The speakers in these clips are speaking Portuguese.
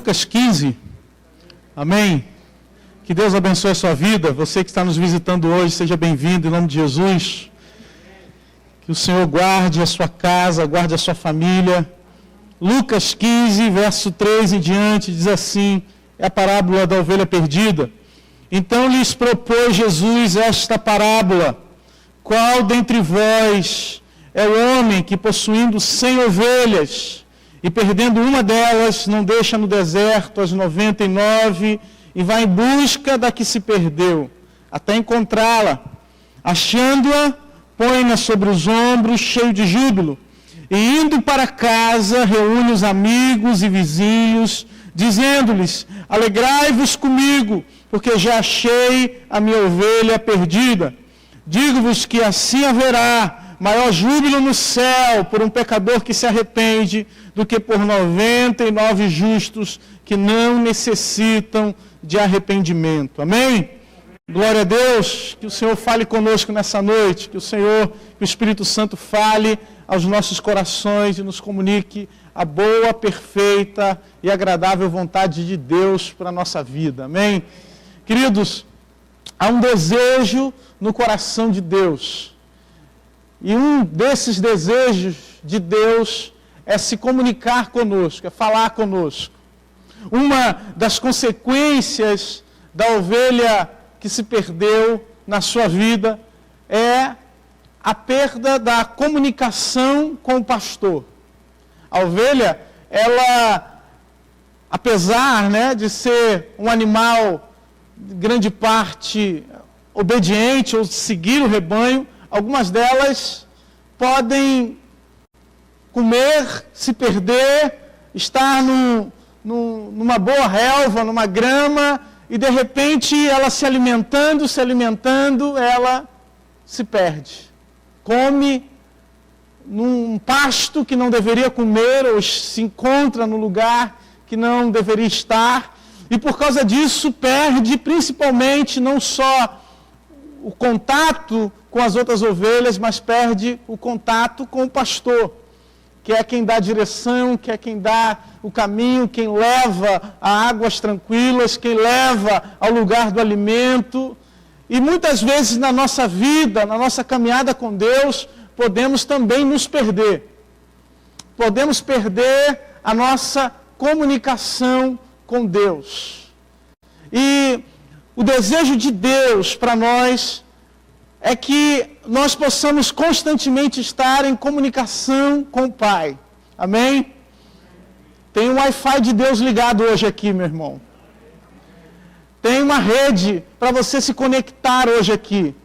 Lucas 15, amém? Que Deus abençoe a sua vida. Você que está nos visitando hoje, seja bem-vindo em nome de Jesus. Que o Senhor guarde a sua casa, guarde a sua família. Lucas 15, verso 3 em diante, diz assim, é a parábola da ovelha perdida. Então lhes propôs Jesus esta parábola: qual dentre vós é o homem que, possuindo 100 ovelhas, e perdendo uma delas, não deixa no deserto as 99 e vai em busca da que se perdeu, até encontrá-la? Achando-a, põe-na sobre os ombros, cheio de júbilo, e indo para casa, reúne os amigos e vizinhos, dizendo-lhes: alegrai-vos comigo, porque já achei a minha ovelha perdida. Digo-vos que assim haverá maior júbilo no céu por um pecador que se arrepende do que por 99 justos que não necessitam de arrependimento. Amém? Glória a Deus, que o Senhor fale conosco nessa noite, que o Espírito Santo fale aos nossos corações e nos comunique a boa, perfeita e agradável vontade de Deus para a nossa vida. Amém? Queridos, há um desejo no coração de Deus. E um desses desejos de Deus é se comunicar conosco, é falar conosco. Uma das consequências da ovelha que se perdeu na sua vida é a perda da comunicação com o pastor. A ovelha, ela, apesar, de ser um animal de grande parte obediente ou seguir o rebanho, algumas delas podem comer, se perder, estar numa boa relva, numa grama, e de repente ela se alimentando, ela se perde. Come num pasto que não deveria comer, ou se encontra no lugar que não deveria estar, e por causa disso perde principalmente não só o contato com as outras ovelhas, mas perde o contato com o pastor, que é quem dá a direção, que é quem dá o caminho, quem leva a águas tranquilas, quem leva ao lugar do alimento. E muitas vezes na nossa vida, na nossa caminhada com Deus, podemos também nos perder. Podemos perder a nossa comunicação com Deus. E o desejo de Deus para nós é que nós possamos constantemente estar em comunicação com o Pai. Amém? Tem um Wi-Fi de Deus ligado hoje aqui, meu irmão. Tem uma rede para você se conectar hoje aqui.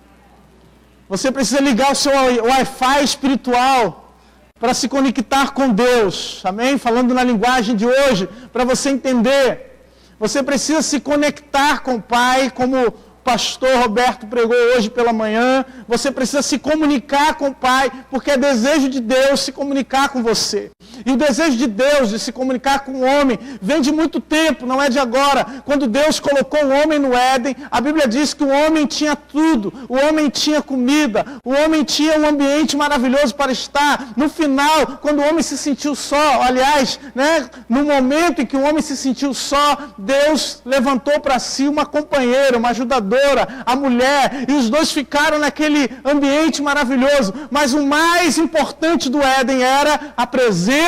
Você precisa ligar o seu Wi-Fi espiritual para se conectar com Deus. Amém? Falando na linguagem de hoje, para você entender. Você precisa se conectar com o Pai, como o pastor Roberto pregou hoje pela manhã. Você precisa se comunicar com o Pai, porque é desejo de Deus se comunicar com você. E o desejo de Deus de se comunicar com o homem vem de muito tempo, não é de agora. Quando Deus colocou o homem no Éden, a Bíblia diz que o homem tinha tudo. O homem tinha comida, o homem tinha um ambiente maravilhoso para estar. No final, quando o homem se sentiu só, aliás, no momento em que o homem se sentiu só, Deus levantou para si uma companheira, uma ajudadora, a mulher, e os dois ficaram naquele ambiente maravilhoso. Mas o mais importante do Éden era a presença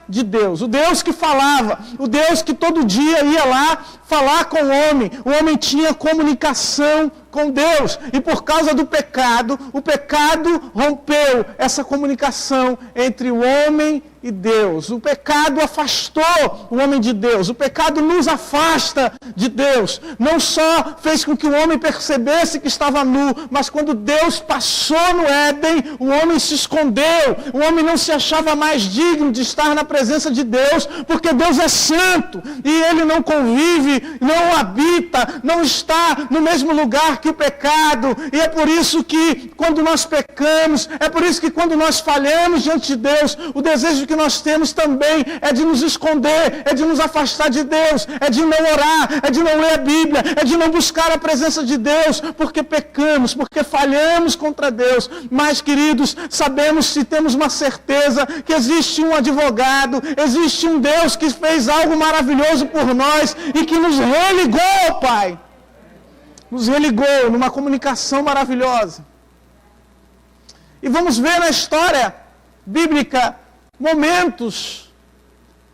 de Deus, o Deus que falava, o Deus que todo dia ia lá falar com o homem tinha comunicação com Deus, e por causa do pecado, o pecado rompeu essa comunicação entre o homem e Deus. O pecado afastou o homem de Deus, o pecado nos afasta de Deus. Não só fez com que o homem percebesse que estava nu, mas quando Deus passou no Éden, o homem se escondeu, o homem não se achava mais digno de estar na presença de Deus, porque Deus é santo, e Ele não convive não habita, não está no mesmo lugar que o pecado. E é por isso que quando nós pecamos, é por isso que quando nós falhamos diante de Deus, o desejo que nós temos também é de nos esconder, é de nos afastar de Deus, é de não orar, é de não ler a Bíblia, é de não buscar a presença de Deus, porque pecamos, porque falhamos contra Deus. Mas, queridos, sabemos se temos uma certeza que existe um advogado, existe um Deus que fez algo maravilhoso por nós e que nos religou, Pai. Nos religou numa comunicação maravilhosa. E vamos ver na história bíblica momentos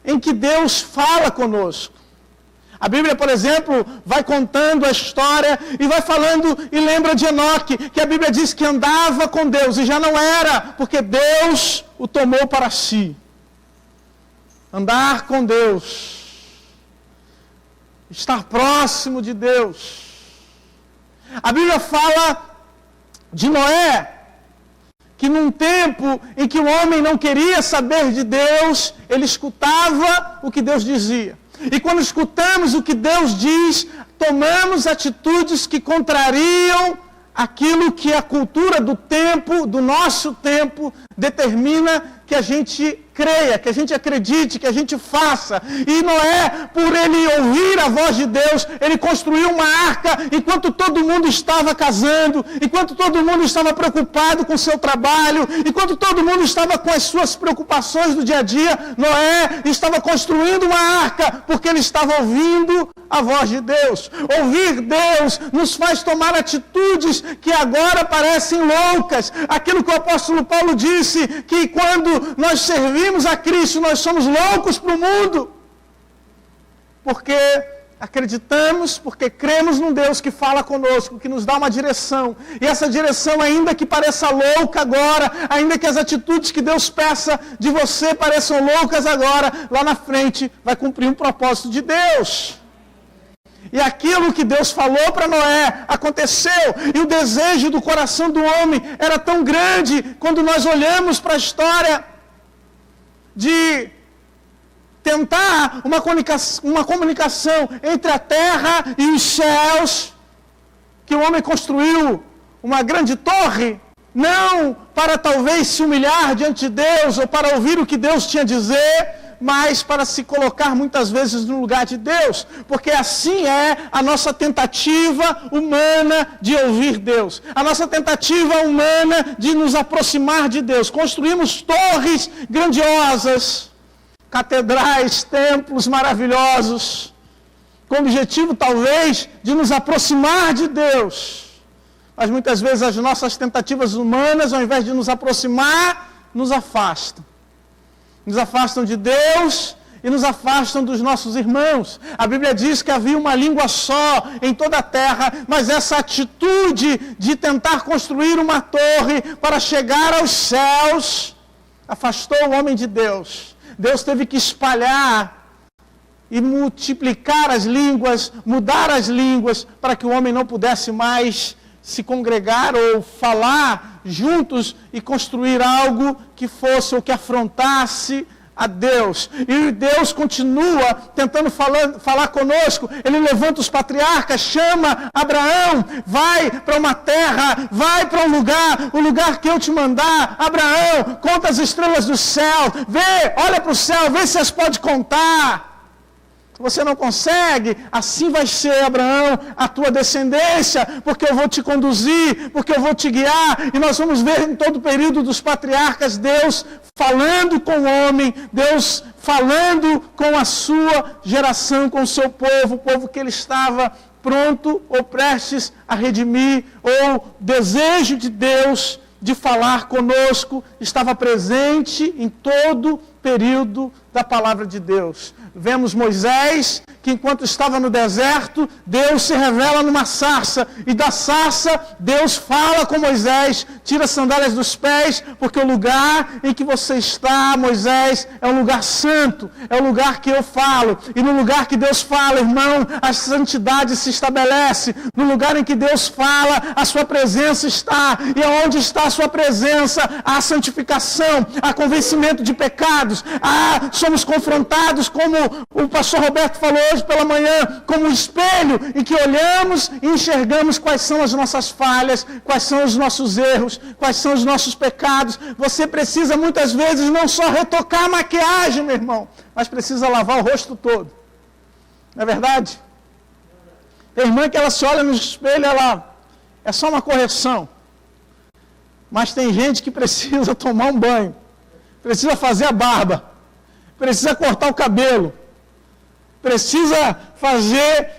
em que Deus fala conosco. A Bíblia, por exemplo, vai contando a história e vai falando e lembra de Enoque, que a Bíblia diz que andava com Deus e já não era, porque Deus o tomou para si. Andar com Deus, estar próximo de Deus. A Bíblia fala de Noé, que num tempo em que o homem não queria saber de Deus, ele escutava o que Deus dizia. E quando escutamos o que Deus diz, tomamos atitudes que contrariam aquilo que a cultura do tempo, do nosso tempo, determina que a gente creia, que a gente acredite, que a gente faça. E Noé, por ele ouvir a voz de Deus, ele construiu uma arca enquanto todo mundo estava casando, enquanto todo mundo estava preocupado com o seu trabalho, enquanto todo mundo estava com as suas preocupações do dia a dia. Noé estava construindo uma arca porque ele estava ouvindo a voz de Deus. Ouvir Deus nos faz tomar atitudes que agora parecem loucas. Aquilo que o apóstolo Paulo disse, que quando nós servimos a Cristo, nós somos loucos para o mundo. Porque acreditamos, porque cremos num Deus que fala conosco, que nos dá uma direção. E essa direção, ainda que pareça louca agora, ainda que as atitudes que Deus peça de você pareçam loucas agora, lá na frente vai cumprir um propósito de Deus. E aquilo que Deus falou para Noé aconteceu. E o desejo do coração do homem era tão grande, quando nós olhamos para a história de tentar uma comunicação entre a terra e os céus, que o homem construiu uma grande torre, não para talvez se humilhar diante de Deus, ou para ouvir o que Deus tinha a dizer, mas para se colocar muitas vezes no lugar de Deus, porque assim é a nossa tentativa humana de ouvir Deus, a nossa tentativa humana de nos aproximar de Deus. Construímos torres grandiosas, catedrais, templos maravilhosos, com o objetivo talvez de nos aproximar de Deus, mas muitas vezes as nossas tentativas humanas, ao invés de nos aproximar, nos afastam. Nos afastam de Deus e nos afastam dos nossos irmãos. A Bíblia diz que havia uma língua só em toda a terra, mas essa atitude de tentar construir uma torre para chegar aos céus afastou o homem de Deus. Deus teve que espalhar e multiplicar as línguas, mudar as línguas, para que o homem não pudesse mais se congregar ou falar juntos e construir algo que fosse ou que afrontasse a Deus. E Deus continua tentando falar conosco. Ele levanta os patriarcas, chama Abraão, vai para uma terra, vai para um lugar, o lugar que eu te mandar. Abraão, conta as estrelas do céu, vê, olha para o céu, vê se as pode contar. Você não consegue, assim vai ser, Abraão, a tua descendência, porque eu vou te conduzir, porque eu vou te guiar. E nós vamos ver em todo o período dos patriarcas, Deus falando com o homem, Deus falando com a sua geração, com o seu povo, o povo que ele estava pronto ou prestes a redimir, ou desejo de Deus de falar conosco, estava presente em todo o período da palavra de Deus. Vemos Moisés, que enquanto estava no deserto, Deus se revela numa sarça, e da sarça Deus fala com Moisés, tira as sandálias dos pés, porque o lugar em que você está, Moisés, é um lugar santo, é o lugar que eu falo, e no lugar que Deus fala, irmão, a santidade se estabelece, no lugar em que Deus fala, a sua presença está, e aonde está a sua presença, há santificação, há convencimento de pecados, pecados. Somos confrontados, como o pastor Roberto falou hoje pela manhã, como um espelho em que olhamos e enxergamos quais são as nossas falhas, quais são os nossos erros, quais são os nossos pecados. Você precisa muitas vezes não só retocar a maquiagem, meu irmão, mas precisa lavar o rosto todo. Não é verdade? Tem irmã que ela se olha no espelho, ela é só uma correção. Mas tem gente que precisa tomar um banho, precisa fazer a barba, precisa cortar o cabelo, precisa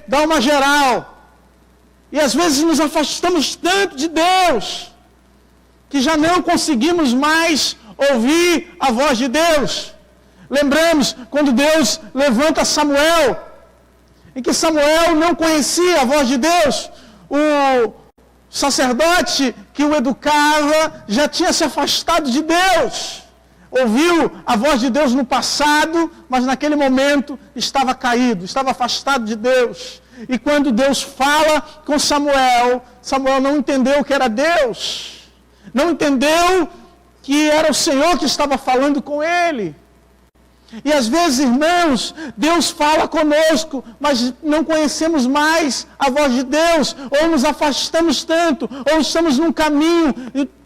dar uma geral. E às vezes nos afastamos tanto de Deus, que já não conseguimos mais ouvir a voz de Deus. Lembramos quando Deus levanta Samuel, em que Samuel não conhecia a voz de Deus. O sacerdote que o educava já tinha se afastado de Deus. Ouviu a voz de Deus no passado, mas naquele momento estava caído, estava afastado de Deus. E quando Deus fala com Samuel, Samuel não entendeu que era Deus. Não entendeu que era o Senhor que estava falando com ele. E às vezes, irmãos, Deus fala conosco, mas não conhecemos mais a voz de Deus, ou nos afastamos tanto, ou estamos num caminho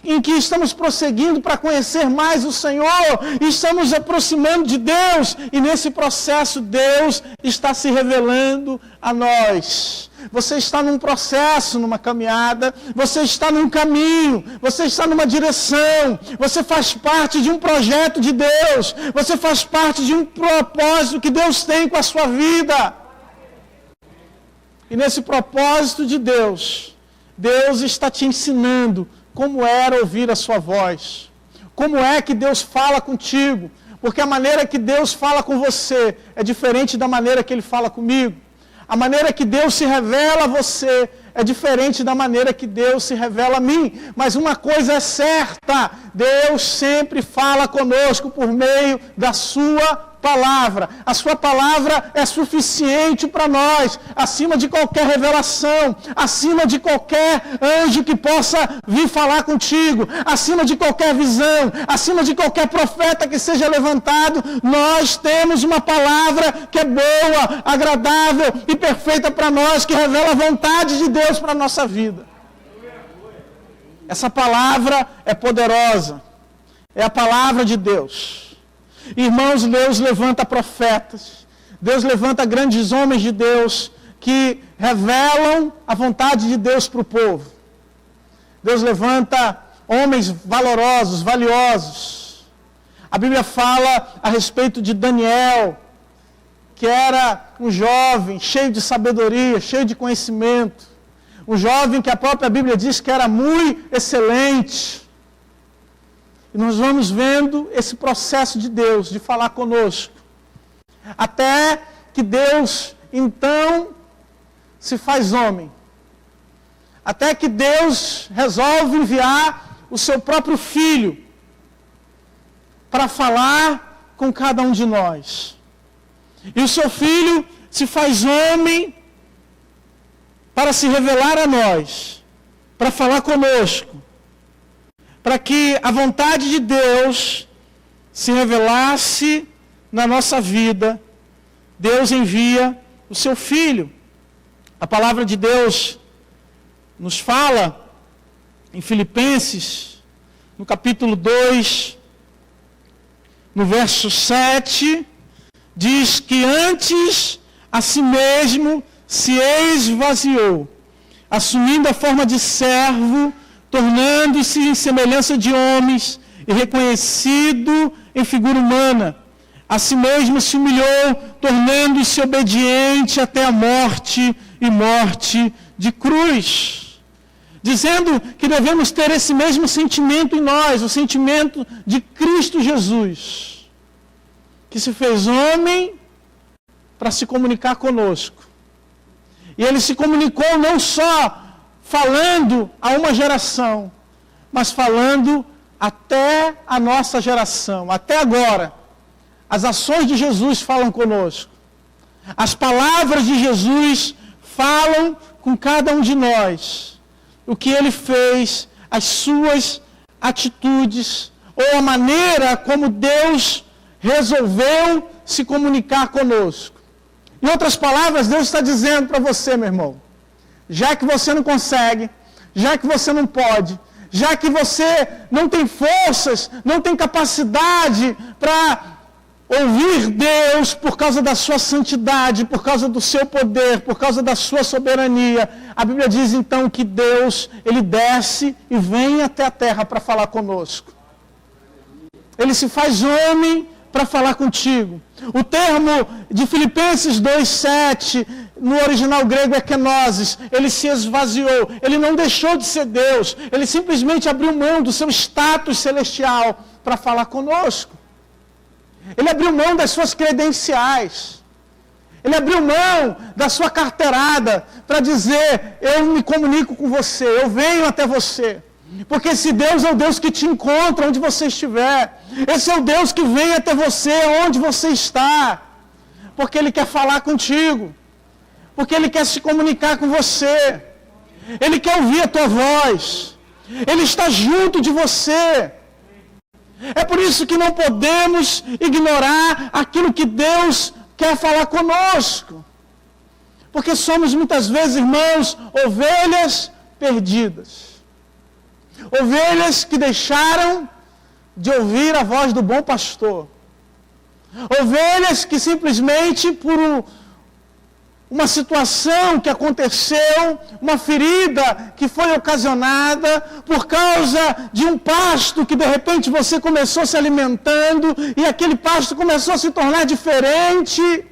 em que estamos prosseguindo para conhecer mais o Senhor, e estamos aproximando de Deus, e nesse processo Deus está se revelando a nós. Você está num processo, numa caminhada, você está num caminho, você está numa direção, você faz parte de um projeto de Deus, você faz parte de um propósito que Deus tem com a sua vida. E nesse propósito de Deus, Deus está te ensinando como era ouvir a sua voz, como é que Deus fala contigo, porque a maneira que Deus fala com você é diferente da maneira que Ele fala comigo. A maneira que Deus se revela a você é diferente da maneira que Deus se revela a mim. Mas uma coisa é certa, Deus sempre fala conosco por meio da sua palavra. A sua palavra é suficiente para nós, acima de qualquer revelação, acima de qualquer anjo que possa vir falar contigo, acima de qualquer visão, acima de qualquer profeta que seja levantado. Nós temos uma palavra que é boa, agradável e perfeita para nós, que revela a vontade de Deus para a nossa vida. Essa palavra é poderosa, é a palavra de Deus. Irmãos, Deus levanta profetas, Deus levanta grandes homens de Deus que revelam a vontade de Deus para o povo. Deus levanta homens valorosos, valiosos. A Bíblia fala a respeito de Daniel, que era um jovem cheio de sabedoria, cheio de conhecimento. Um jovem que a própria Bíblia diz que era muito excelente. E nós vamos vendo esse processo de Deus, de falar conosco. Até que Deus, então, se faz homem. Até que Deus resolve enviar o seu próprio Filho para falar com cada um de nós. E o seu Filho se faz homem para se revelar a nós, para falar conosco. Para que a vontade de Deus se revelasse na nossa vida, Deus envia o seu Filho. A palavra de Deus nos fala em Filipenses, no capítulo 2, no verso 7, diz que antes a si mesmo se esvaziou, assumindo a forma de servo, tornando-se em semelhança de homens e reconhecido em figura humana. A si mesmo se humilhou, tornando-se obediente até a morte e morte de cruz. Dizendo que devemos ter esse mesmo sentimento em nós, o sentimento de Cristo Jesus, que se fez homem para se comunicar conosco. E Ele se comunicou não só falando a uma geração, mas falando até a nossa geração, até agora. As ações de Jesus falam conosco. As palavras de Jesus falam com cada um de nós. O que Ele fez, as suas atitudes, ou a maneira como Deus resolveu se comunicar conosco. Em outras palavras, Deus está dizendo para você, meu irmão, já que você não consegue, já que você não pode, já que você não tem forças, não tem capacidade para ouvir Deus por causa da sua santidade, por causa do seu poder, por causa da sua soberania, a Bíblia diz então que Deus, Ele desce e vem até a terra para falar conosco. Ele se faz homem para falar contigo. O termo de Filipenses 2,7, no original grego é kenosis, ele se esvaziou, ele não deixou de ser Deus, ele simplesmente abriu mão do seu status celestial para falar conosco. Ele abriu mão das suas credenciais, ele abriu mão da sua carteirada para dizer, eu me comunico com você, eu venho até você. Porque esse Deus é o Deus que te encontra onde você estiver. Esse é o Deus que vem até você onde você está. Porque Ele quer falar contigo. Porque Ele quer se comunicar com você. Ele quer ouvir a tua voz. Ele está junto de você. É por isso que não podemos ignorar aquilo que Deus quer falar conosco. Porque somos muitas vezes, irmãos, ovelhas perdidas. Ovelhas que deixaram de ouvir a voz do bom pastor. Ovelhas que simplesmente por uma situação que aconteceu, uma ferida que foi ocasionada por causa de um pasto que de repente você começou se alimentando e aquele pasto começou a se tornar diferente.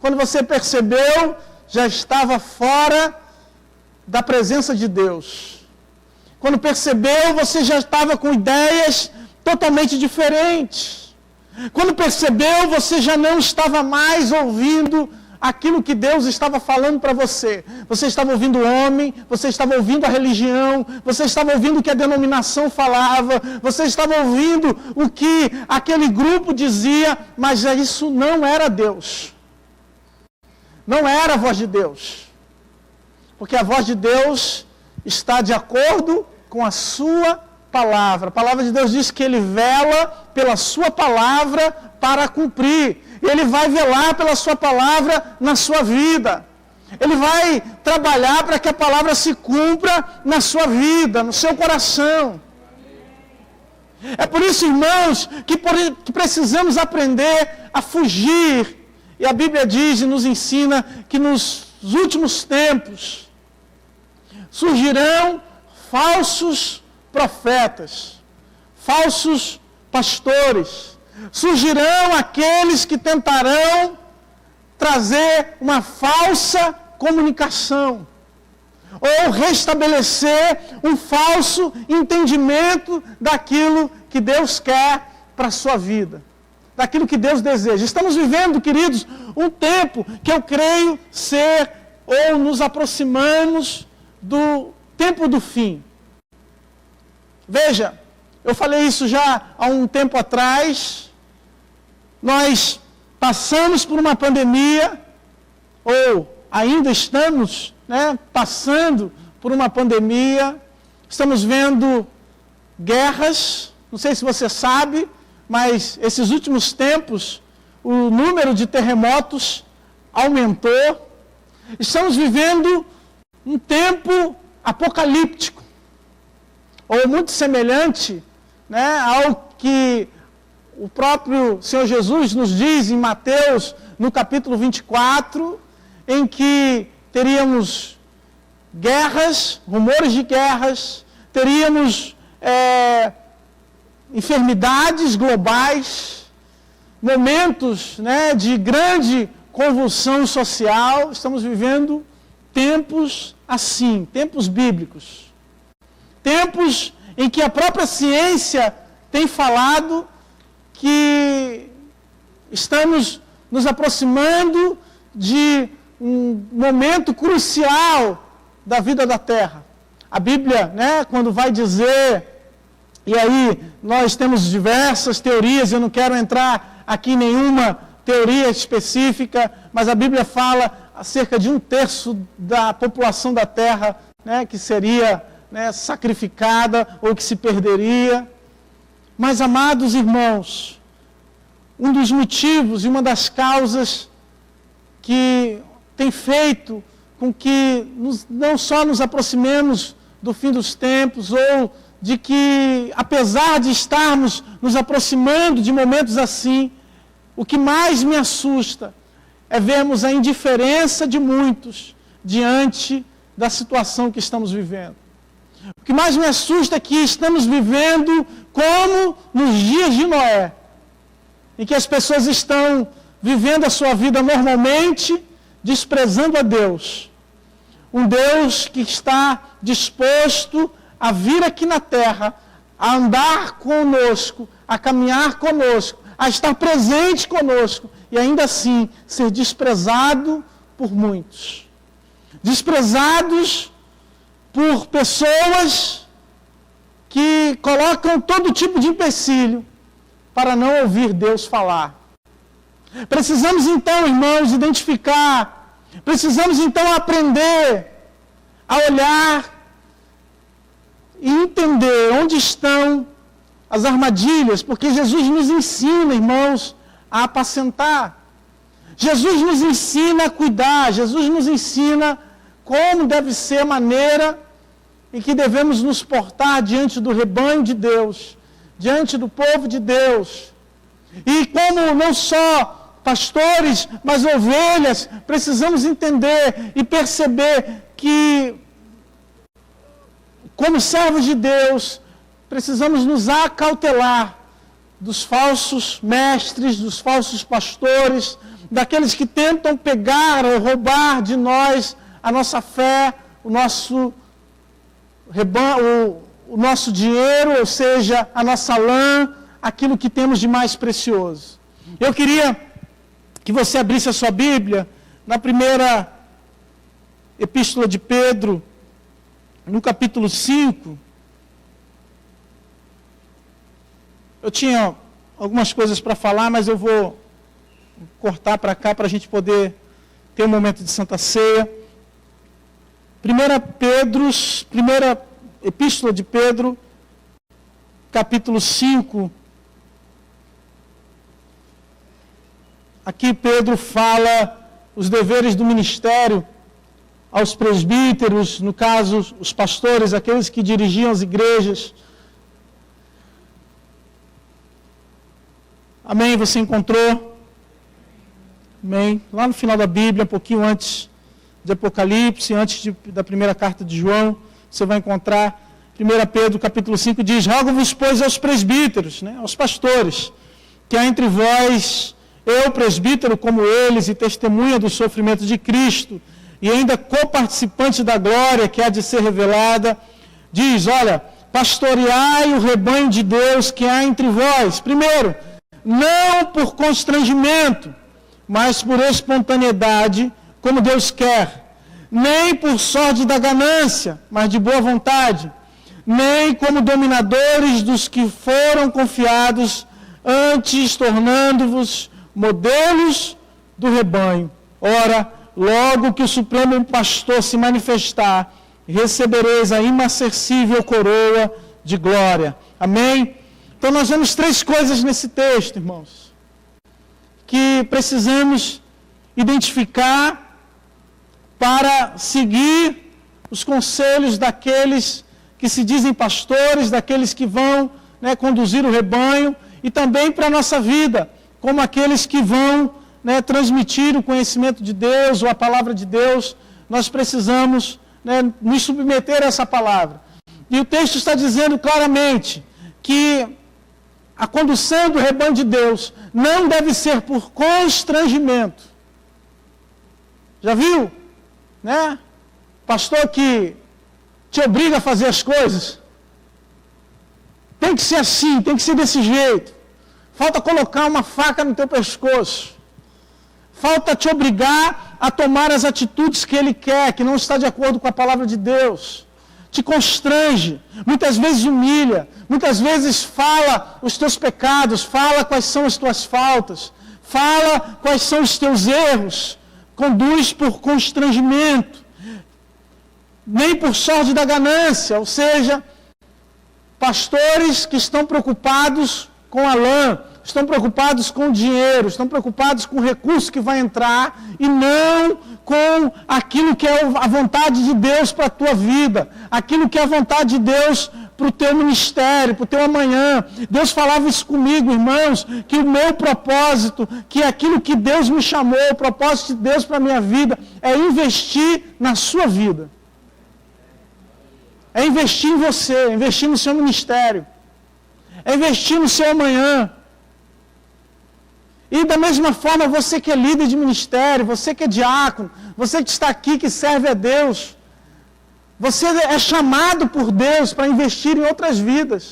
Quando você percebeu, já estava fora da presença de Deus. Quando percebeu, você já estava com ideias totalmente diferentes. Quando percebeu, você já não estava mais ouvindo aquilo que Deus estava falando para você. Você estava ouvindo o homem, você estava ouvindo a religião, você estava ouvindo o que a denominação falava, você estava ouvindo o que aquele grupo dizia, mas isso não era Deus. Não era a voz de Deus. Porque a voz de Deus está de acordo com a sua palavra. A palavra de Deus diz que Ele vela pela sua palavra para cumprir. Ele vai velar pela sua palavra na sua vida. Ele vai trabalhar para que a palavra se cumpra na sua vida, no seu coração. É por isso, irmãos, que precisamos aprender a fugir. E a Bíblia diz e nos ensina que nos últimos tempos surgirão falsos profetas, falsos pastores, surgirão aqueles que tentarão trazer uma falsa comunicação, ou restabelecer um falso entendimento daquilo que Deus quer para a sua vida, daquilo que Deus deseja. Estamos vivendo, queridos, um tempo que eu creio ser, ou nos aproximamos do tempo do fim. Veja, eu falei isso já há um tempo atrás. Nós passamos por uma pandemia, ou ainda estamos passando por uma pandemia. Estamos vendo guerras. Não sei se você sabe, mas esses últimos tempos o número de terremotos aumentou. Estamos vivendo um tempo apocalíptico, ou muito semelhante ao que o próprio Senhor Jesus nos diz em Mateus, no capítulo 24, em que teríamos guerras, rumores de guerras, teríamos enfermidades globais, momentos de grande convulsão social. Estamos vivendo tempos assim, tempos bíblicos. Tempos em que a própria ciência tem falado que estamos nos aproximando de um momento crucial da vida da Terra. A Bíblia, quando vai dizer, e aí nós temos diversas teorias, eu não quero entrar aqui em nenhuma teoria específica, mas a Bíblia fala acerca de 1/3 da população da Terra, que seria sacrificada ou que se perderia. Mas, amados irmãos, um dos motivos e uma das causas que tem feito com que não só nos aproximemos do fim dos tempos, ou de que, apesar de estarmos nos aproximando de momentos assim, o que mais me assusta é vermos a indiferença de muitos diante da situação que estamos vivendo. O que mais me assusta é que estamos vivendo como nos dias de Noé, em que as pessoas estão vivendo a sua vida normalmente, desprezando a Deus. Um Deus que está disposto a vir aqui na terra, a andar conosco, a caminhar conosco, a estar presente conosco, e ainda assim ser desprezado por muitos. Desprezados por pessoas que colocam todo tipo de empecilho para não ouvir Deus falar. Precisamos então, irmãos, identificar, precisamos então aprender a olhar e entender onde estão as armadilhas, porque Jesus nos ensina, irmãos, a apacentar. Jesus nos ensina a cuidar, Jesus nos ensina como deve ser a maneira em que devemos nos portar diante do rebanho de Deus, diante do povo de Deus. E como não só pastores, mas ovelhas, precisamos entender e perceber que, como servos de Deus, precisamos nos acautelar dos falsos mestres, dos falsos pastores, daqueles que tentam pegar ou roubar de nós a nossa fé, o nosso dinheiro, ou seja, a nossa lã, aquilo que temos de mais precioso. Eu queria que você abrisse a sua Bíblia na primeira epístola de Pedro, no capítulo 5. Eu tinha algumas coisas para falar, mas eu vou cortar para cá para a gente poder ter um momento de Santa Ceia. Primeira epístola de Pedro, capítulo 5. Aqui Pedro fala os deveres do ministério aos presbíteros, no caso, os pastores, aqueles que dirigiam as igrejas. Amém? Você encontrou? Amém? Lá no final da Bíblia, um pouquinho antes de Apocalipse, antes da primeira carta de João, você vai encontrar 1 Pedro capítulo 5 diz: rogo-vos, pois, aos presbíteros, aos pastores, que há entre vós, eu, presbítero, como eles, e testemunha do sofrimento de Cristo, e ainda coparticipante da glória que há de ser revelada, diz, olha, pastoreai o rebanho de Deus que há entre vós. Primeiro, não por constrangimento, mas por espontaneidade, como Deus quer, nem por sorte da ganância, mas de boa vontade, nem como dominadores dos que foram confiados, antes tornando-vos modelos do rebanho. Ora, logo que o Supremo Pastor se manifestar, recebereis a inacessível coroa de glória. Amém? Então nós vemos três coisas nesse texto, irmãos, que precisamos identificar para seguir os conselhos daqueles que se dizem pastores, daqueles que vão conduzir o rebanho, e também para a nossa vida, como aqueles que vão transmitir o conhecimento de Deus ou a palavra de Deus. Nós precisamos nos submeter a essa palavra. E o texto está dizendo claramente que a condução do rebanho de Deus não deve ser por constrangimento. Já viu? Pastor que te obriga a fazer as coisas. Tem que ser assim, tem que ser desse jeito. Falta colocar uma faca no teu pescoço. Falta te obrigar a tomar as atitudes que ele quer, que não está de acordo com a palavra de Deus. Te constrange, muitas vezes humilha, muitas vezes fala os teus pecados, fala quais são as tuas faltas, fala quais são os teus erros, conduz por constrangimento, nem por sorte da ganância, ou seja, pastores que estão preocupados com a lã, estão preocupados com o dinheiro, estão preocupados com o recurso que vai entrar e não com aquilo que é a vontade de Deus para a tua vida, aquilo que é a vontade de Deus para o teu ministério, para o teu amanhã. Deus falava isso comigo, irmãos, que o meu propósito, que aquilo que Deus me chamou, o propósito de Deus para a minha vida, é investir na sua vida. É investir em você, é investir no seu ministério, é investir no seu amanhã. E da mesma forma, você que é líder de ministério, você que é diácono, você que está aqui, que serve a Deus, você é chamado por Deus para investir em outras vidas,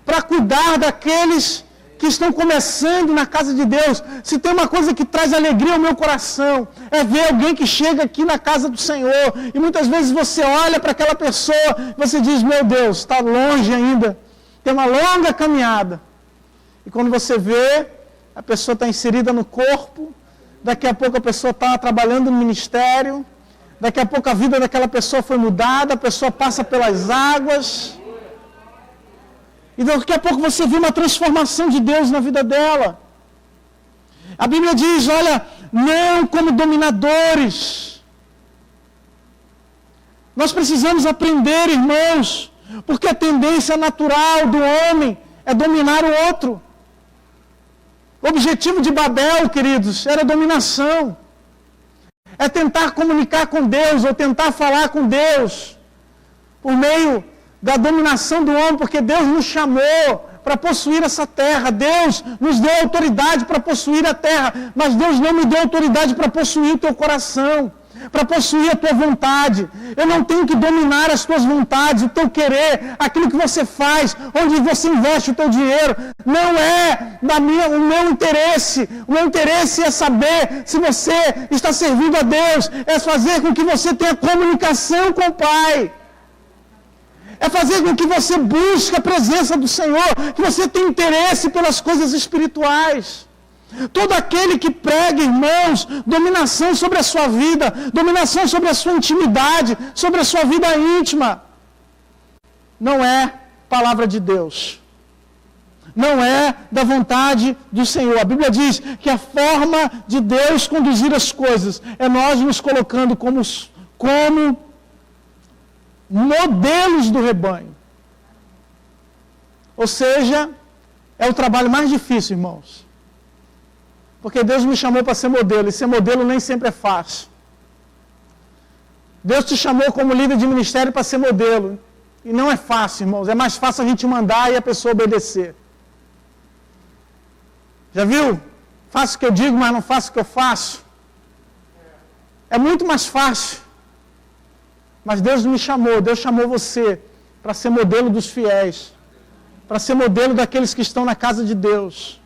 para cuidar daqueles que estão começando na casa de Deus. Se tem uma coisa que traz alegria ao meu coração, é ver alguém que chega aqui na casa do Senhor, e muitas vezes você olha para aquela pessoa, e você diz, meu Deus, está longe ainda, tem uma longa caminhada. E quando você vê, a pessoa está inserida no corpo, daqui a pouco a pessoa está trabalhando no ministério, daqui a pouco a vida daquela pessoa foi mudada, a pessoa passa pelas águas, e daqui a pouco você vê uma transformação de Deus na vida dela. A Bíblia diz, olha, não como dominadores. Nós precisamos aprender, irmãos, porque a tendência natural do homem é dominar o outro. O objetivo de Babel, queridos, era dominação. É tentar comunicar com Deus, ou tentar falar com Deus, por meio da dominação do homem, porque Deus nos chamou para possuir essa terra. Deus nos deu autoridade para possuir a terra, mas Deus não me deu autoridade para possuir o teu coração, para possuir a tua vontade. Eu não tenho que dominar as tuas vontades, o teu querer, aquilo que você faz, onde você investe o teu dinheiro. Não é o meu interesse. O meu interesse é saber se você está servindo a Deus, é fazer com que você tenha comunicação com o Pai. É fazer com que você busque a presença do Senhor, que você tenha interesse pelas coisas espirituais. Todo aquele que prega, irmãos, dominação sobre a sua vida, dominação sobre a sua intimidade, sobre a sua vida íntima, não é palavra de Deus. Não é da vontade do Senhor. A Bíblia diz que a forma de Deus conduzir as coisas é nós nos colocando como modelos do rebanho. Ou seja, é o trabalho mais difícil, irmãos. Porque Deus me chamou para ser modelo, e ser modelo nem sempre é fácil. Deus te chamou como líder de ministério para ser modelo, e não é fácil, irmãos. É mais fácil a gente mandar e a pessoa obedecer. Já viu? Faço o que eu digo, mas não faço o que eu faço. É muito mais fácil. Mas Deus me chamou, Deus chamou você para ser modelo dos fiéis, para ser modelo daqueles que estão na casa de Deus.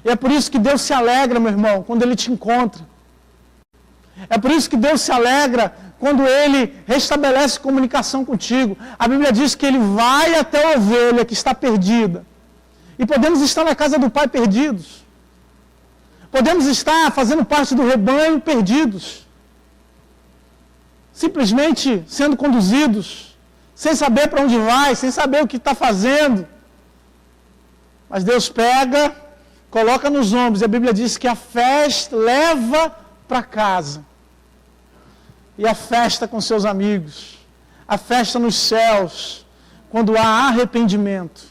E é por isso que Deus se alegra, meu irmão, quando Ele te encontra. É por isso que Deus se alegra quando Ele restabelece comunicação contigo. A Bíblia diz que Ele vai até a ovelha que está perdida. E podemos estar na casa do Pai perdidos. Podemos estar fazendo parte do rebanho perdidos. Simplesmente sendo conduzidos, sem saber para onde vai, sem saber o que está fazendo. Mas Deus pega, coloca nos ombros, e a Bíblia diz que a festa leva para casa. E a festa com seus amigos, a festa nos céus, quando há arrependimento.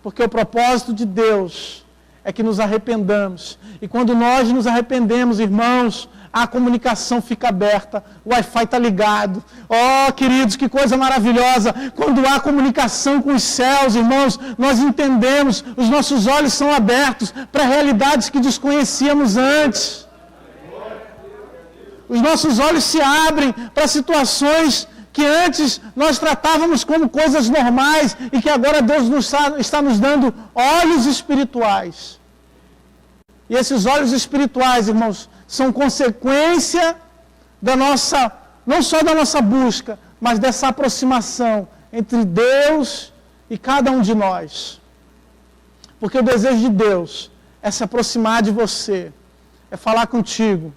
Porque o propósito de Deus é que nos arrependamos. E quando nós nos arrependemos, irmãos, a comunicação fica aberta, o Wi-Fi está ligado. Oh, queridos, que coisa maravilhosa! Quando há comunicação com os céus, irmãos, nós entendemos, os nossos olhos são abertos para realidades que desconhecíamos antes. Os nossos olhos se abrem para situações que antes nós tratávamos como coisas normais e que agora Deus está nos dando olhos espirituais. E esses olhos espirituais, irmãos, são consequência da nossa, não só da nossa busca, mas dessa aproximação entre Deus e cada um de nós. Porque o desejo de Deus é se aproximar de você, é falar contigo.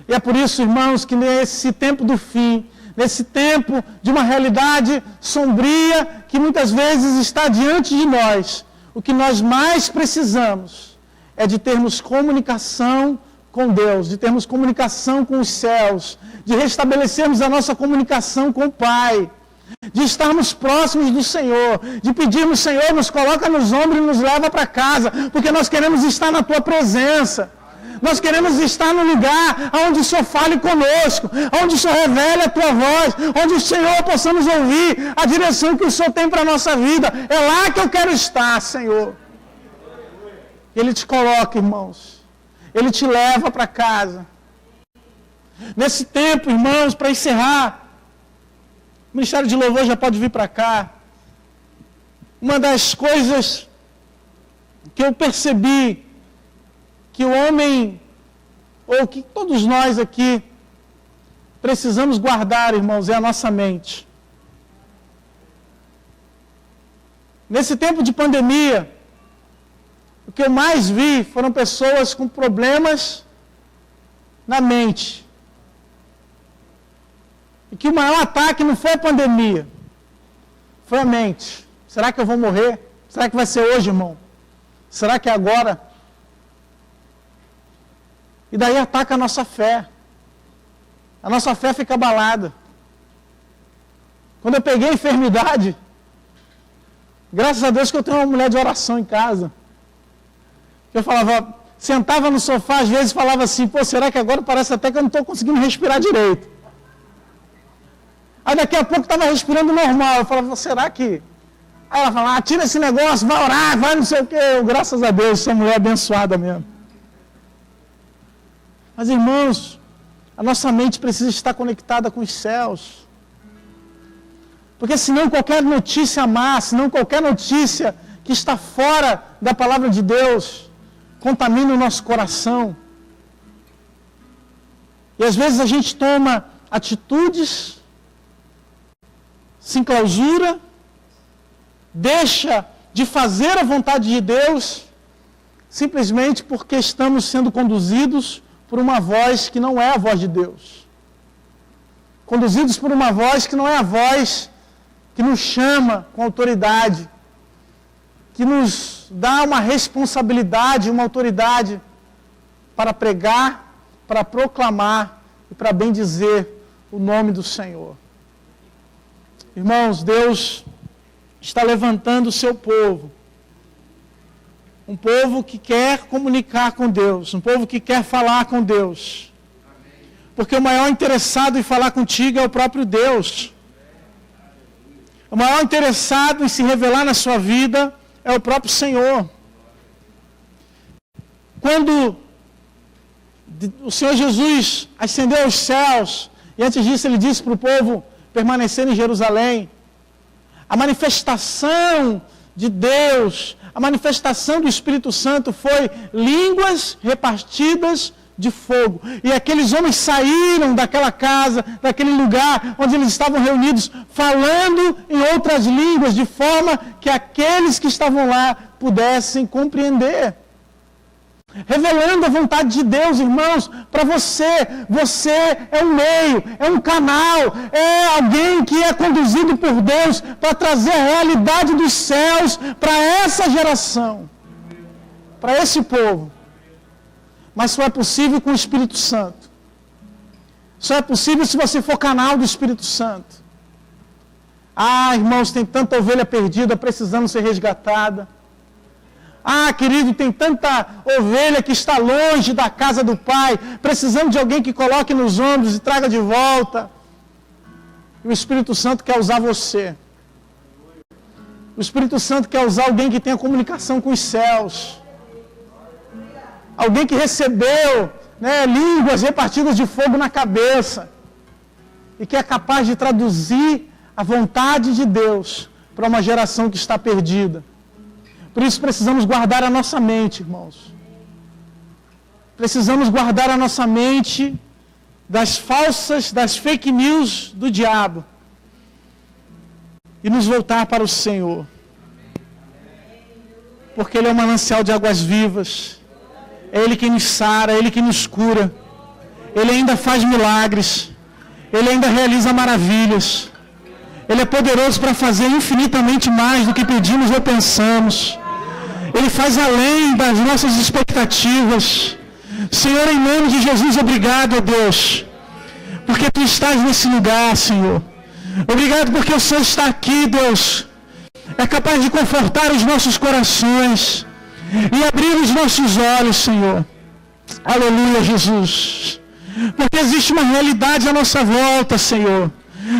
E é por isso, irmãos, que nesse tempo do fim, nesse tempo de uma realidade sombria que muitas vezes está diante de nós, o que nós mais precisamos é de termos comunicação com Deus, de termos comunicação com os céus, de restabelecermos a nossa comunicação com o Pai, de estarmos próximos do Senhor, de pedirmos, Senhor, nos coloca nos ombros e nos leva para casa, porque nós queremos estar na Tua presença. Nós queremos estar no lugar onde o Senhor fale conosco, onde o Senhor revele a Tua voz, onde o Senhor possamos ouvir a direção que o Senhor tem para a nossa vida. É lá que eu quero estar, Senhor. Ele te coloca, irmãos. Ele te leva para casa. Nesse tempo, irmãos, para encerrar, o Ministério de Louvor já pode vir para cá. Uma das coisas que eu percebi que o homem, ou que todos nós aqui, precisamos guardar, irmãos, é a nossa mente. Nesse tempo de pandemia, o que eu mais vi foram pessoas com problemas na mente. E que o maior ataque não foi a pandemia, foi a mente. Será que eu vou morrer? Será que vai ser hoje, irmão? Será que é agora? E daí ataca a nossa fé. A nossa fé fica abalada. Quando eu peguei a enfermidade, graças a Deus que eu tenho uma mulher de oração em casa. Eu falava, sentava no sofá, às vezes falava assim, pô, será que agora parece até que eu não estou conseguindo respirar direito? Aí daqui a pouco estava respirando normal. Eu falava, será que... Aí ela falava, tira esse negócio, vai orar, vai não sei o quê. Eu, graças a Deus, sou mulher abençoada mesmo. Mas, irmãos, a nossa mente precisa estar conectada com os céus. Porque senão qualquer notícia má, senão qualquer notícia que está fora da palavra de Deus, contamina o nosso coração. E às vezes a gente toma atitudes, se enclausura, deixa de fazer a vontade de Deus, simplesmente porque estamos sendo conduzidos por uma voz que não é a voz de Deus. Conduzidos por uma voz que não é a voz que nos chama com autoridade, que nos dá uma responsabilidade, uma autoridade para pregar, para proclamar e para bendizer o nome do Senhor. Irmãos, Deus está levantando o seu povo. Um povo que quer comunicar com Deus, um povo que quer falar com Deus. Porque o maior interessado em falar contigo é o próprio Deus. O maior interessado em se revelar na sua vida é o próprio Senhor. Quando o Senhor Jesus ascendeu aos céus, e antes disso ele disse para o povo permanecer em Jerusalém, a manifestação de Deus, a manifestação do Espírito Santo foi línguas repartidas de fogo. E aqueles homens saíram daquela casa, daquele lugar onde eles estavam reunidos, falando em outras línguas, de forma que aqueles que estavam lá pudessem compreender. Revelando a vontade de Deus, irmãos, para você. Você é um meio, é um canal, é alguém que é conduzido por Deus para trazer a realidade dos céus para essa geração, para esse povo. Mas só é possível com o Espírito Santo. Só é possível se você for canal do Espírito Santo. Ah, irmãos, tem tanta ovelha perdida precisando ser resgatada. Ah, querido, tem tanta ovelha que está longe da casa do Pai, precisando de alguém que coloque nos ombros e traga de volta. E o Espírito Santo quer usar você. O Espírito Santo quer usar alguém que tenha comunicação com os céus. Alguém que recebeu, línguas repartidas de fogo na cabeça. E que é capaz de traduzir a vontade de Deus para uma geração que está perdida. Por isso precisamos guardar a nossa mente, irmãos. Precisamos guardar a nossa mente das fake news do diabo. E nos voltar para o Senhor. Porque Ele é um manancial de águas vivas. É Ele quem nos sara, é Ele quem nos cura. Ele ainda faz milagres. Ele ainda realiza maravilhas. Ele é poderoso para fazer infinitamente mais do que pedimos ou pensamos. Ele faz além das nossas expectativas. Senhor, em nome de Jesus, obrigado, Deus, porque Tu estás nesse lugar, Senhor. Obrigado porque o Senhor está aqui, Deus. É capaz de confortar os nossos corações e abrir os nossos olhos, Senhor. Aleluia, Jesus. Porque existe uma realidade à nossa volta, Senhor.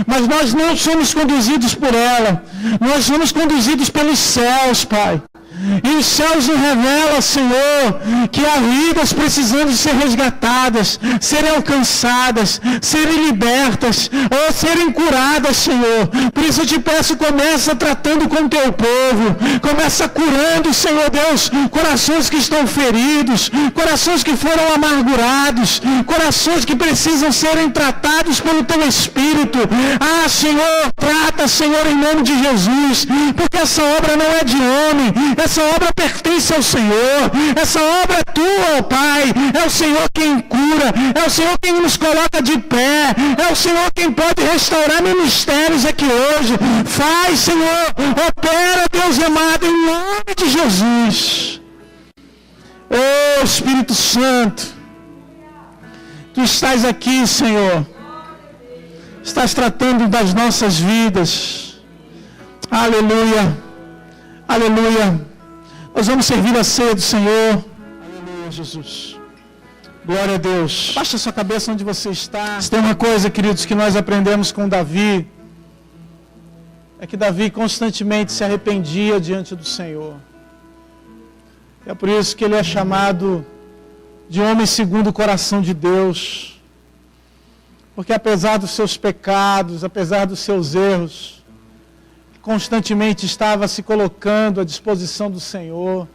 Mas nós não somos conduzidos por ela. Nós somos conduzidos pelos céus, Pai. E os céus nos revelam, Senhor, que há vidas precisando ser resgatadas, serem alcançadas, serem libertas, ou serem curadas, Senhor. Por isso eu te peço, começa tratando com o teu povo, começa curando, Senhor Deus, corações que estão feridos, corações que foram amargurados, corações que precisam serem tratados pelo teu Espírito. Ah, Senhor, trata, Senhor, em nome de Jesus, porque essa obra não é de homem, essa obra pertence ao Senhor, essa obra é tua, ó Pai, é o Senhor quem cura, é o Senhor quem nos coloca de pé, é o Senhor quem pode restaurar ministérios aqui hoje. Faz, Senhor, opera, Deus amado, em nome de Jesus. Oh, Espírito Santo, Tu estás aqui, Senhor, estás tratando das nossas vidas. Aleluia, aleluia. Nós vamos servir a ceia do Senhor. Aleluia, Jesus. Glória a Deus. Baixa sua cabeça onde você está. Se tem uma coisa, queridos, que nós aprendemos com Davi, é que Davi constantemente se arrependia diante do Senhor. É por isso que ele é chamado de homem segundo o coração de Deus. Porque apesar dos seus pecados, apesar dos seus erros, constantemente estava se colocando à disposição do Senhor.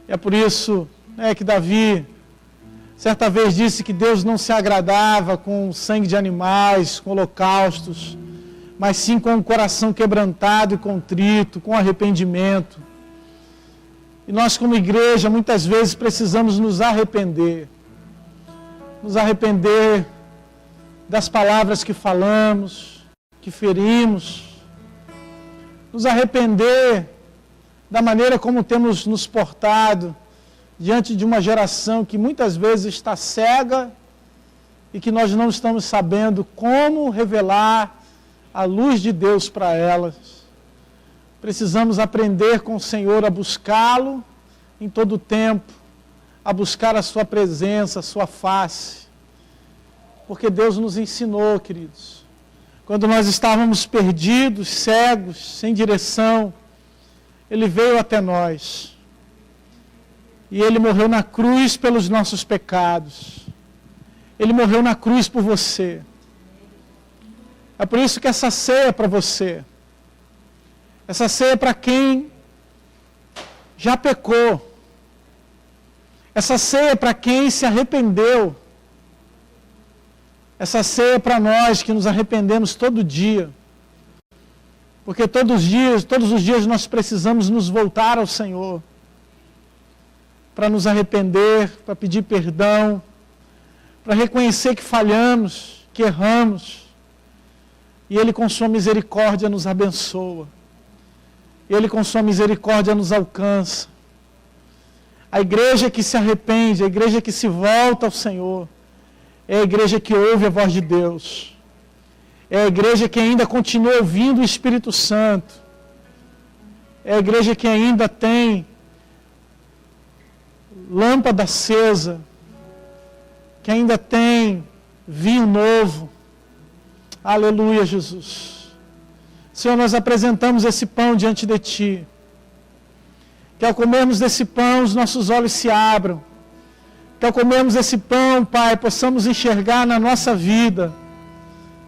É por isso que Davi, certa vez, disse que Deus não se agradava com o sangue de animais, com holocaustos, mas sim com o coração quebrantado e contrito, com arrependimento. E nós, como igreja, muitas vezes precisamos nos arrepender das palavras que falamos, que ferimos, nos arrepender da maneira como temos nos portado diante de uma geração que muitas vezes está cega e que nós não estamos sabendo como revelar a luz de Deus para elas. Precisamos aprender com o Senhor a buscá-lo em todo o tempo, a buscar a sua presença, a sua face. Porque Deus nos ensinou, queridos. Quando nós estávamos perdidos, cegos, sem direção, Ele veio até nós. E Ele morreu na cruz pelos nossos pecados. Ele morreu na cruz por você. É por isso que essa ceia é para você. Essa ceia é para quem já pecou. Essa ceia é para quem se arrependeu. Essa ceia é para nós que nos arrependemos todo dia. Porque todos os dias nós precisamos nos voltar ao Senhor. Para nos arrepender, para pedir perdão, para reconhecer que falhamos, que erramos. E Ele com sua misericórdia nos abençoa. Ele com sua misericórdia nos alcança. A igreja que se arrepende, a igreja que se volta ao Senhor, é a igreja que ouve a voz de Deus. É a igreja que ainda continua ouvindo o Espírito Santo. É a igreja que ainda tem lâmpada acesa, que ainda tem vinho novo. Aleluia, Jesus. Senhor, nós apresentamos esse pão diante de Ti. Que ao comermos desse pão, os nossos olhos se abram. Que ao comermos esse pão, Pai, possamos enxergar na nossa vida,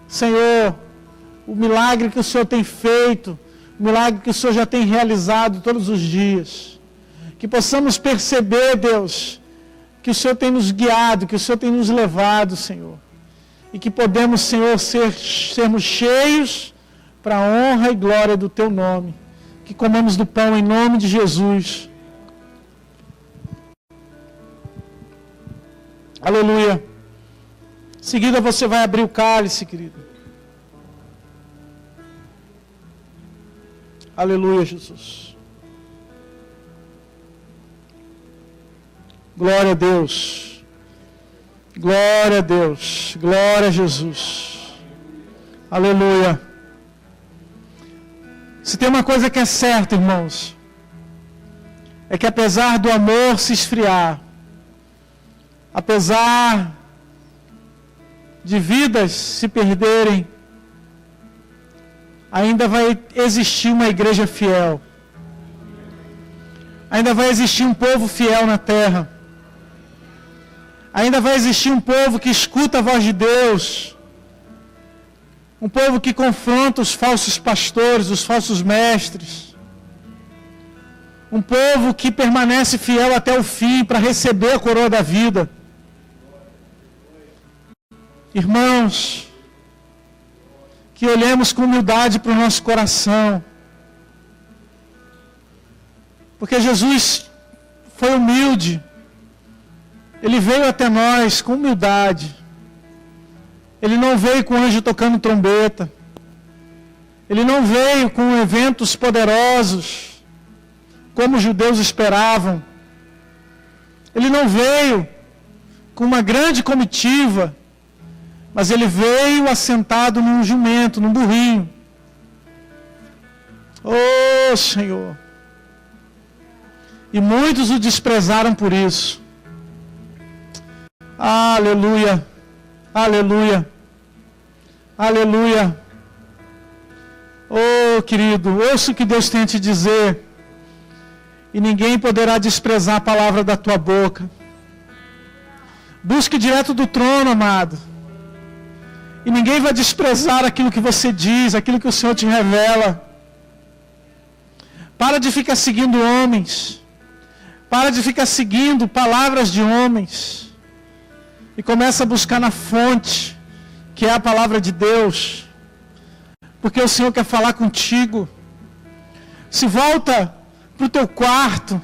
Senhor, o milagre que o Senhor tem feito, o milagre que o Senhor já tem realizado todos os dias. Que possamos perceber, Deus, que o Senhor tem nos guiado, que o Senhor tem nos levado, Senhor. E que podemos, Senhor, sermos cheios para a honra e glória do Teu nome. Que comamos do pão em nome de Jesus. Aleluia. seguida você vai abrir o cálice, querido. Aleluia, Jesus. Glória a Deus. Glória a Deus. Glória a Jesus. Aleluia. Se tem uma coisa que é certa, irmãos, é que apesar do amor se esfriar, apesar de vidas se perderem, ainda vai existir uma igreja fiel. Ainda vai existir um povo fiel na terra. Ainda vai existir um povo que escuta a voz de Deus. Um povo que confronta os falsos pastores, os falsos mestres. Um povo que permanece fiel até o fim para receber a coroa da vida. Irmãos, que olhemos com humildade para o nosso coração. Porque Jesus foi humilde. Ele veio até nós com humildade. Ele não veio com anjo tocando trombeta. Ele não veio com eventos poderosos, como os judeus esperavam. Ele não veio com uma grande comitiva, mas ele veio assentado num jumento, num burrinho. Oh, Senhor! E muitos o desprezaram por isso. Aleluia! Aleluia! Aleluia! Oh, querido, ouça o que Deus tem a te dizer. E ninguém poderá desprezar a palavra da tua boca. Busque direto do trono, amado. E ninguém vai desprezar aquilo que você diz, aquilo que o Senhor te revela. Para de ficar seguindo homens. Para de ficar seguindo palavras de homens. E começa a buscar na fonte, que é a palavra de Deus. Porque o Senhor quer falar contigo. Se volta para o teu quarto,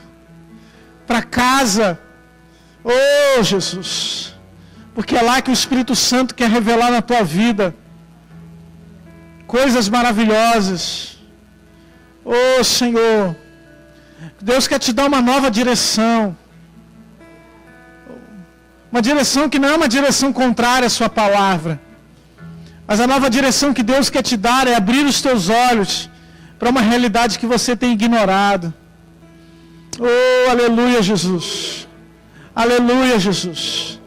para casa. Oh, Jesus! Porque é lá que o Espírito Santo quer revelar na tua vida coisas maravilhosas. Oh, Senhor! Deus quer te dar uma nova direção. Uma direção que não é uma direção contrária à sua palavra. Mas a nova direção que Deus quer te dar é abrir os teus olhos para uma realidade que você tem ignorado. Oh, aleluia, Jesus. Aleluia, Jesus.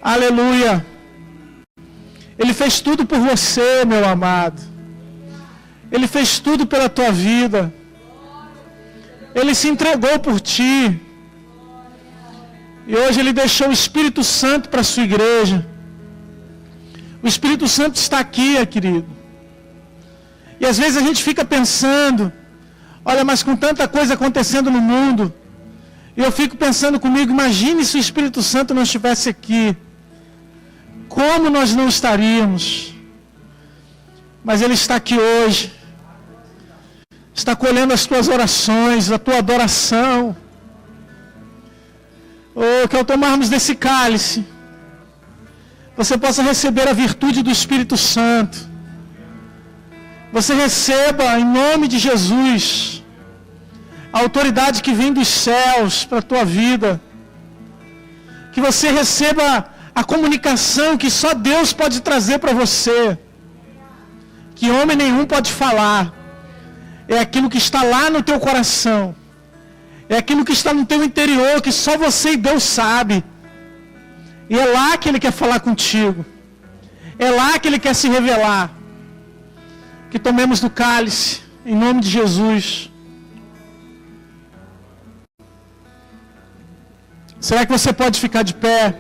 Aleluia. Ele fez tudo por você, meu amado. Ele fez tudo pela tua vida. Ele se entregou por ti. E hoje Ele deixou o Espírito Santo para a sua igreja. O Espírito Santo está aqui, querido. E às vezes a gente fica pensando, olha, mas com tanta coisa acontecendo no mundo, e eu fico pensando comigo, imagine se o Espírito Santo não estivesse aqui. Como nós não estaríamos? Mas Ele está aqui hoje. Está colhendo as tuas orações, a tua adoração. Oh, que ao tomarmos desse cálice, você possa receber a virtude do Espírito Santo. Você receba, em nome de Jesus, a autoridade que vem dos céus para a tua vida. Que você receba a comunicação que só Deus pode trazer para você. Que homem nenhum pode falar. É aquilo que está lá no teu coração. É aquilo que está no teu interior, que só você e Deus sabe. E é lá que Ele quer falar contigo. É lá que Ele quer se revelar. Que tomemos do cálice, em nome de Jesus. Será que você pode ficar de pé?